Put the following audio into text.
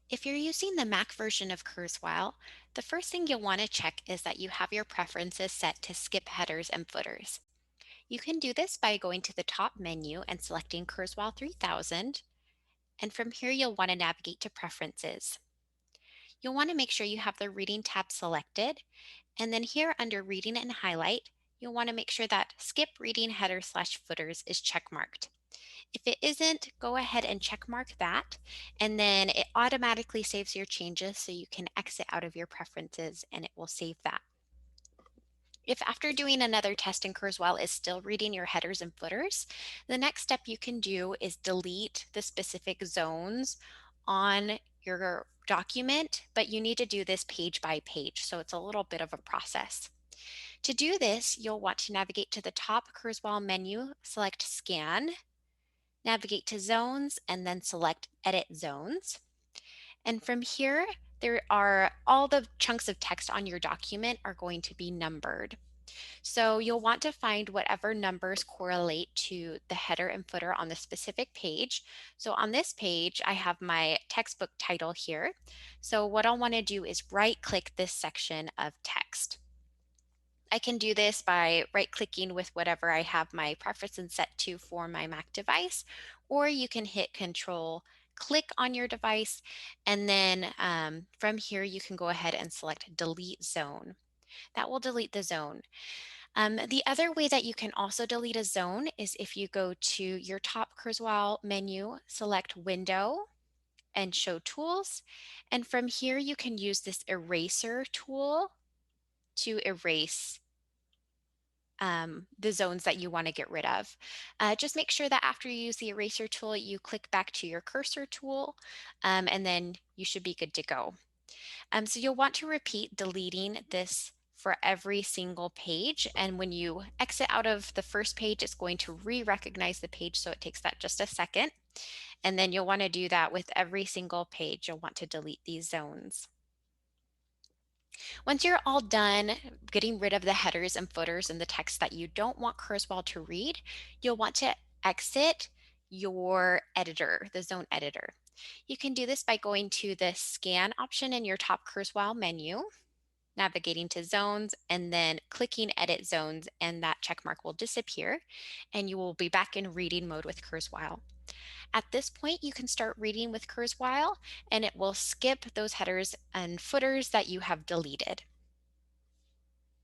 If you're using the Mac version of Kurzweil, the first thing you'll want to check is that you have your preferences set to skip headers and footers. You can do this by going to the top menu and selecting Kurzweil 3000, and from here you'll want to navigate to Preferences. You'll want to make sure you have the Reading tab selected, and then here under Reading and Highlight, you'll want to make sure that Skip Reading Headers/Footers is checkmarked. If it isn't, go ahead and check mark that, and then it automatically saves your changes so you can exit out of your preferences and it will save that. If after doing another test in Kurzweil is still reading your headers and footers, the next step you can do is delete the specific zones on your document, but you need to do this page by page, so it's a little bit of a process. To do this, you'll want to navigate to the top Kurzweil menu, select Scan, navigate to zones, and then select edit zones. And from here, there are all the chunks of text on your document are going to be numbered. So you'll want to find whatever numbers correlate to the header and footer on the specific page. So on this page, I have my textbook title here. So what I'll want to do is right click this section of text. I can do this by right-clicking with whatever I have my preferences set to for my Mac device, or you can hit Control click on your device, and then from here you can go ahead and select Delete Zone. That will delete the zone. The other way that you can also delete a zone is if you go to your top Kurzweil menu, select Window, and Show Tools, and from here you can use this eraser tool to erase the zones that you want to get rid of. Just make sure that after you use the eraser tool, you click back to your cursor tool, and then you should be good to go. So you'll want to repeat deleting this for every single page. And when you exit out of the first page, it's going to re-recognize the page. So it takes that just a second. And then you'll want to do that with every single page. You'll want to delete these zones. Once you're all done getting rid of the headers and footers and the text that you don't want Kurzweil to read, you'll want to exit your editor, the zone editor. You can do this by going to the scan option in your top Kurzweil menu, navigating to zones, and then clicking edit zones, and that check mark will disappear, and you will be back in reading mode with Kurzweil. At this point, you can start reading with Kurzweil, and it will skip those headers and footers that you have deleted.